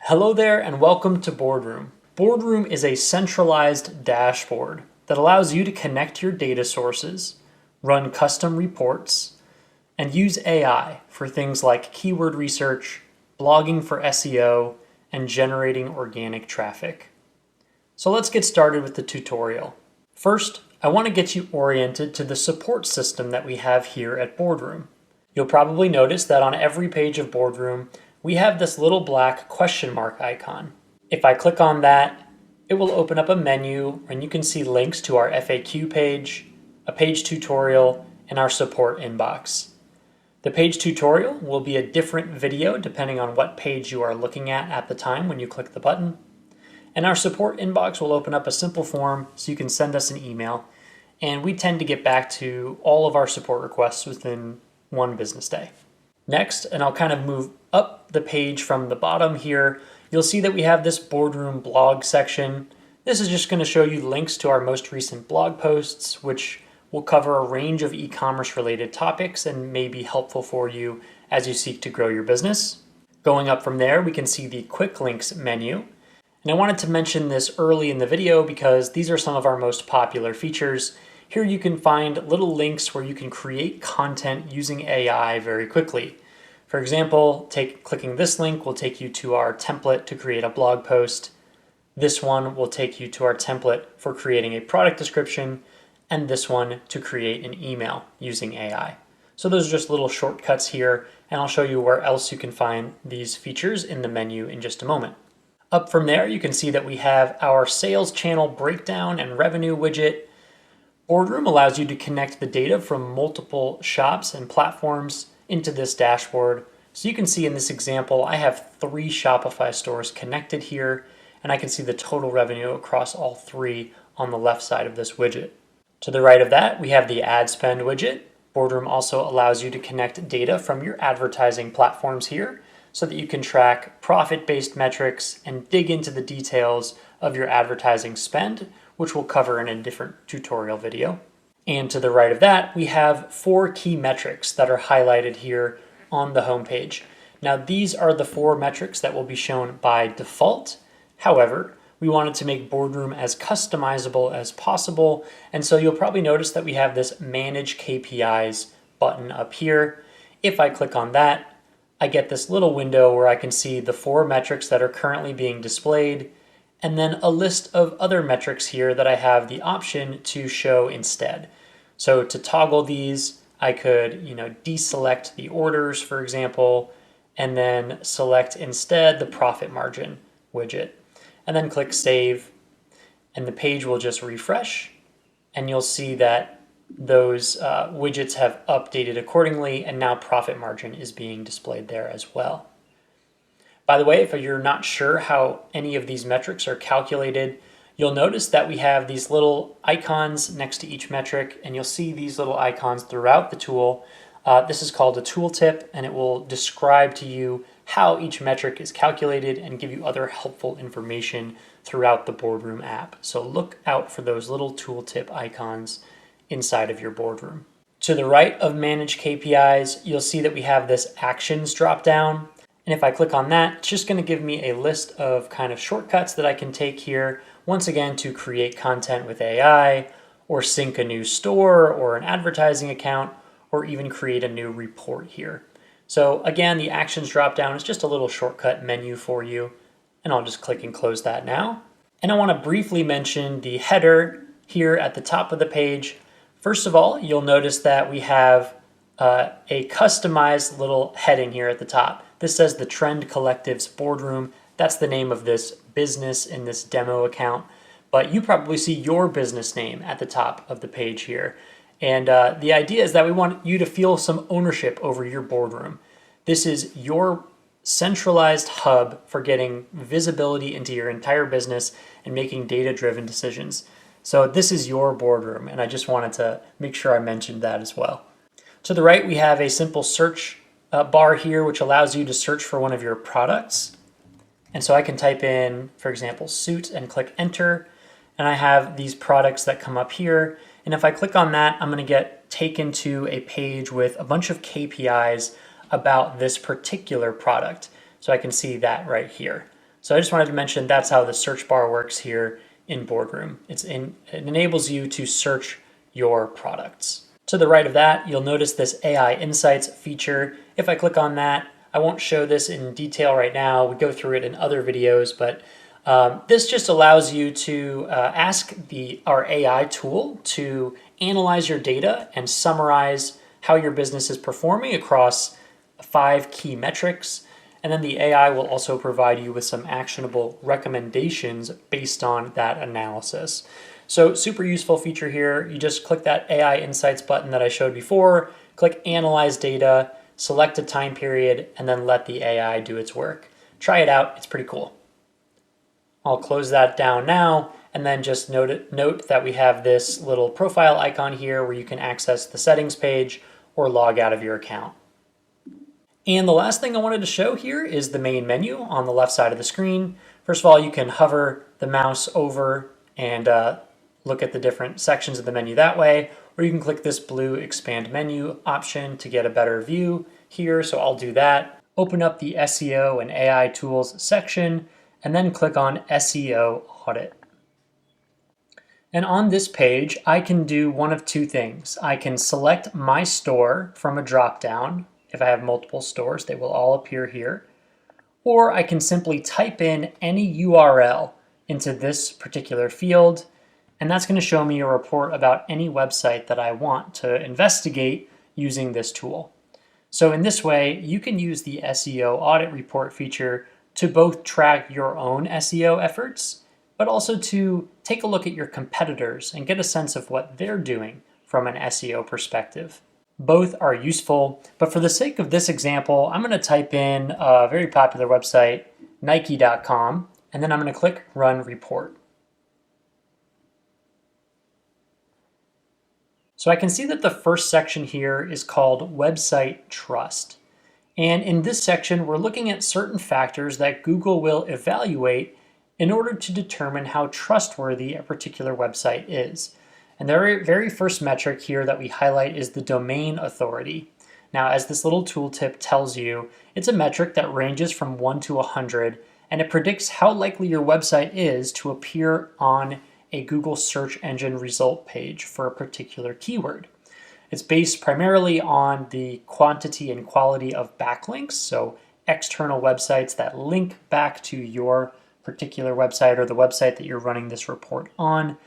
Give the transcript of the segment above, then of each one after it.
Hello there and welcome to Boardroom. Boardroom is a centralized dashboard that allows you to connect your data sources, run custom reports, and use AI for things like keyword research, blogging for SEO, and generating organic traffic. So let's get started with the tutorial. First, I want to get you oriented to the support system that we have here at Boardroom. You'll probably notice that on every page of Boardroom, we have this little black question mark icon. If I click on that, it will open up a menu and you can see links to our FAQ page, a page tutorial, and our support inbox. The page tutorial will be a different video depending on what page you are looking at the time when you click the button. And our support inbox will open up a simple form so you can send us an email. And we tend to get back to all of our support requests within one business day. Next, and I'll kind of move up the page from the bottom here, you'll see that we have this Boardroom blog section. This is just going to show you links to our most recent blog posts, which will cover a range of e-commerce related topics and may be helpful for you as you seek to grow your business. Going up from there, we can see the quick links menu. And I wanted to mention this early in the video because these are some of our most popular features. Here you can find little links where you can create content using AI very quickly. For example, clicking this link will take you to our template to create a blog post. This one will take you to our template for creating a product description, and this one to create an email using AI. So those are just little shortcuts here, and I'll show you where else you can find these features in the menu in just a moment. Up from there, you can see that we have our sales channel breakdown and revenue widget. Boardroom allows you to connect the data from multiple shops and platforms into this dashboard. So you can see in this example, I have 3 Shopify stores connected here, and I can see the total revenue across all 3 on the left side of this widget. To the right of that, we have the ad spend widget. Boardroom also allows you to connect data from your advertising platforms here so that you can track profit-based metrics and dig into the details of your advertising spend, which we'll cover in a different tutorial video. And to the right of that, we have 4 key metrics that are highlighted here on the homepage. Now, these are the 4 metrics that will be shown by default. However, we wanted to make Boardroom as customizable as possible, and so you'll probably notice that we have this Manage KPIs button up here. If I click on that, I get this little window where I can see the 4 metrics that are currently being displayed, and then a list of other metrics here that I have the option to show instead. So to toggle these, I could, deselect the orders, for example, and then select instead the profit margin widget, and then click Save, and the page will just refresh, and you'll see that those widgets have updated accordingly, and now profit margin is being displayed there as well. By the way, if you're not sure how any of these metrics are calculated, you'll notice that we have these little icons next to each metric, and you'll see these little icons throughout the tool. This is called a tooltip, and it will describe to you how each metric is calculated and give you other helpful information throughout the Boardroom app. So look out for those little tooltip icons inside of your Boardroom. To the right of Manage KPIs, you'll see that we have this Actions dropdown. And if I click on that, it's just going to give me a list of kind of shortcuts that I can take here, once again, to create content with AI, or sync a new store or an advertising account, or even create a new report here. So again, the Actions dropdown is just a little shortcut menu for you, and I'll just click and close that now. And I want to briefly mention the header here at the top of the page. First of all, you'll notice that we have a customized little heading here at the top. This says the Trend Collective's Boardroom. That's the name of this business in this demo account. But you probably see your business name at the top of the page here. And the idea is that we want you to feel some ownership over your Boardroom. This is your centralized hub for getting visibility into your entire business and making data-driven decisions. So this is your Boardroom, and I just wanted to make sure I mentioned that as well. To the right, we have a simple search bar here, which allows you to search for one of your products. And so I can type in, for example, suit and click enter. And I have these products that come up here. And if I click on that, I'm going to get taken to a page with a bunch of KPIs about this particular product. So I can see that right here. So I just wanted to mention that's how the search bar works here in Boardroom. It enables you to search your products. To the right of that, you'll notice this AI Insights feature. If I click on that, I won't show this in detail right now. We go through it in other videos, but this just allows you to ask our AI tool to analyze your data and summarize how your business is performing across 5 key metrics. And then the AI will also provide you with some actionable recommendations based on that analysis. So super useful feature here. You just click that AI Insights button that I showed before, click Analyze Data, select a time period, and then let the AI do its work. Try it out, it's pretty cool. I'll close that down now, and then just note that we have this little profile icon here where you can access the settings page or log out of your account. And the last thing I wanted to show here is the main menu on the left side of the screen. First of all, you can hover the mouse over and look at the different sections of the menu that way, or you can click this blue expand menu option to get a better view here. So I'll do that. Open up the SEO and AI tools section, and then click on SEO audit. And on this page, I can do one of two things. I can select my store from a dropdown. If I have multiple stores, they will all appear here. Or I can simply type in any URL into this particular field, and that's going to show me a report about any website that I want to investigate using this tool. So in this way, you can use the SEO audit report feature to both track your own SEO efforts, but also to take a look at your competitors and get a sense of what they're doing from an SEO perspective. Both are useful, but for the sake of this example, I'm going to type in a very popular website, Nike.com, and then I'm going to click Run Report. So I can see that the first section here is called Website Trust. And in this section, we're looking at certain factors that Google will evaluate in order to determine how trustworthy a particular website is. And the very first metric here that we highlight is the domain authority. Now, as this little tooltip tells you, it's a metric that ranges from 1 to 100, and it predicts how likely your website is to appear on a Google search engine result page for a particular keyword. It's based primarily on the quantity and quality of backlinks, so external websites that link back to your particular website or the website that you're running this report on,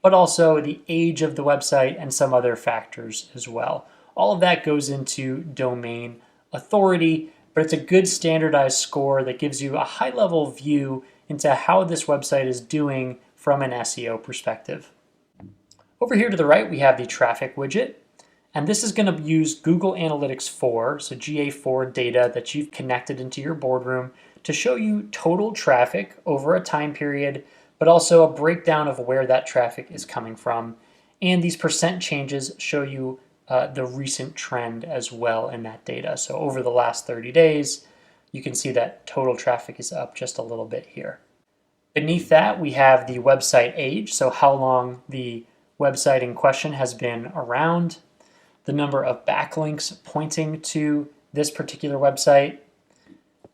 but also the age of the website and some other factors as well. All of that goes into domain authority, but it's a good standardized score that gives you a high-level view into how this website is doing from an SEO perspective. Over here to the right, we have the traffic widget, and this is going to use Google Analytics 4, so GA4 data that you've connected into your Boardroom to show you total traffic over a time period, but also a breakdown of where that traffic is coming from. And these percent changes show you the recent trend as well in that data. So over the last 30 days, you can see that total traffic is up just a little bit here. Beneath that, we have the website age, so how long the website in question has been around, the number of backlinks pointing to this particular website.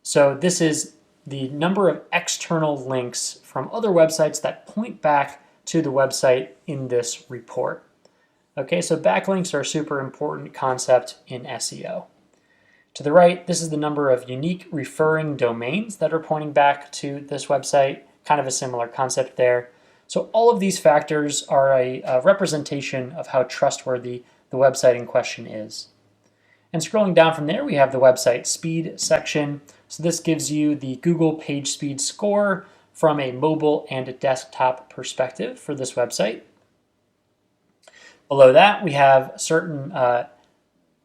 So this is the number of external links from other websites that point back to the website in this report. Okay, so backlinks are a super important concept in SEO. To the right, this is the number of unique referring domains that are pointing back to this website, kind of a similar concept there. So all of these factors are a representation of how trustworthy the website in question is. And scrolling down from there, we have the website speed section. So this gives you the Google page speed score from a mobile and a desktop perspective for this website. Below that, we have certain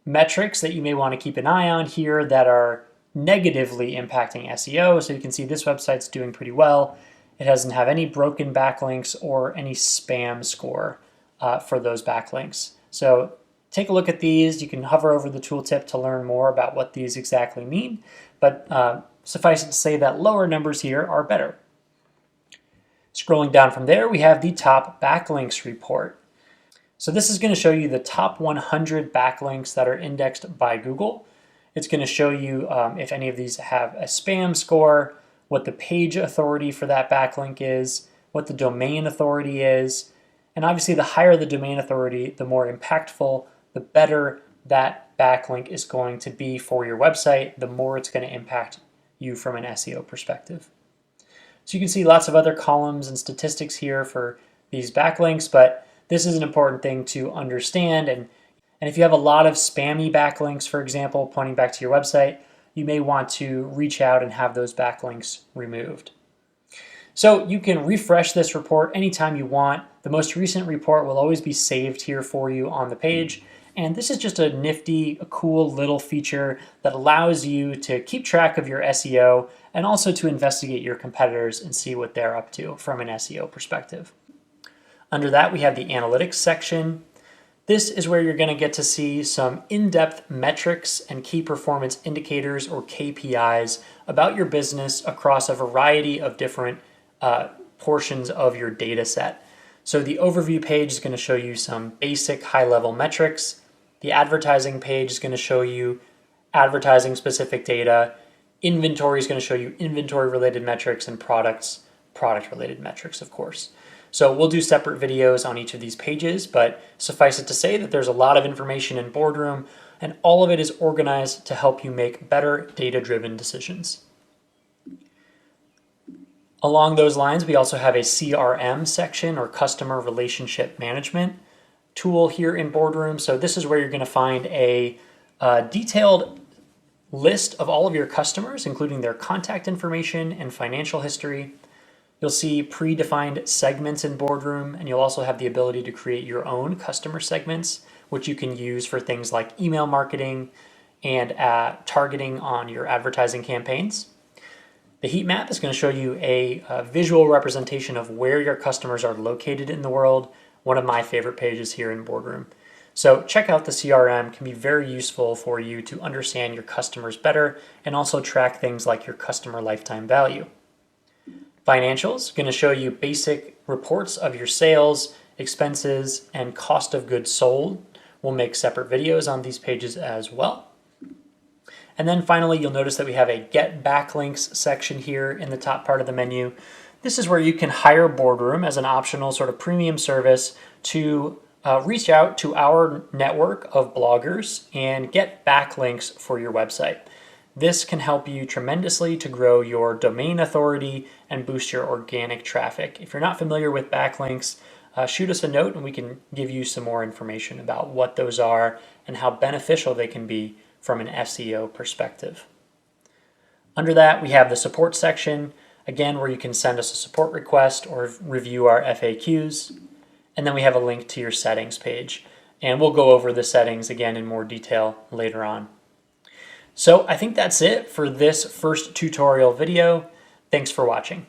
metrics that you may want to keep an eye on here that are negatively impacting SEO. So you can see this website's doing pretty well. It doesn't have any broken backlinks or any spam score for those backlinks. So take a look at these. You can hover over the tooltip to learn more about what these exactly mean, but suffice it to say that lower numbers here are better. Scrolling down from there, we have the top backlinks report. So this is going to show you the top 100 backlinks that are indexed by Google. It's going to show you if any of these have a spam score, what the page authority for that backlink is, what the domain authority is, and obviously the higher the domain authority, the more impactful, the better that backlink is going to be for your website, the more it's going to impact you from an SEO perspective. So you can see lots of other columns and statistics here for these backlinks, but this is an important thing to understand. And if you have a lot of spammy backlinks, for example, pointing back to your website, you may want to reach out and have those backlinks removed. So you can refresh this report anytime you want. The most recent report will always be saved here for you on the page. And this is just a nifty, a cool little feature that allows you to keep track of your SEO and also to investigate your competitors and see what they're up to from an SEO perspective. Under that, we have the analytics section. This is where you're going to get to see some in-depth metrics and key performance indicators, or KPIs, about your business across a variety of different portions of your data set. So the overview page is going to show you some basic high-level metrics. The advertising page is going to show you advertising specific data. Inventory is going to show you inventory related metrics, and product related metrics, of course. So we'll do separate videos on each of these pages, but suffice it to say that there's a lot of information in Boardroom, and all of it is organized to help you make better data-driven decisions. Along those lines, we also have a CRM section, or customer relationship management tool, here in Boardroom. So this is where you're going to find a detailed list of all of your customers, including their contact information and financial history. You'll see predefined segments in Boardroom, and you'll also have the ability to create your own customer segments, which you can use for things like email marketing and targeting on your advertising campaigns. The heat map is going to show you a visual representation of where your customers are located in the world, one of my favorite pages here in Boardroom. So check out the CRM. It can be very useful for you to understand your customers better and also track things like your customer lifetime value. Financials, going to show you basic reports of your sales, expenses, and cost of goods sold. We'll make separate videos on these pages as well. And then finally, you'll notice that we have a Get Backlinks section here in the top part of the menu. This is where you can hire Boardroom as an optional sort of premium service to reach out to our network of bloggers and get backlinks for your website. This can help you tremendously to grow your domain authority and boost your organic traffic. If you're not familiar with backlinks, shoot us a note and we can give you some more information about what those are and how beneficial they can be from an SEO perspective. Under that, we have the support section, again, where you can send us a support request or review our FAQs. And then we have a link to your settings page. And we'll go over the settings again in more detail later on. So I think that's it for this first tutorial video. Thanks for watching.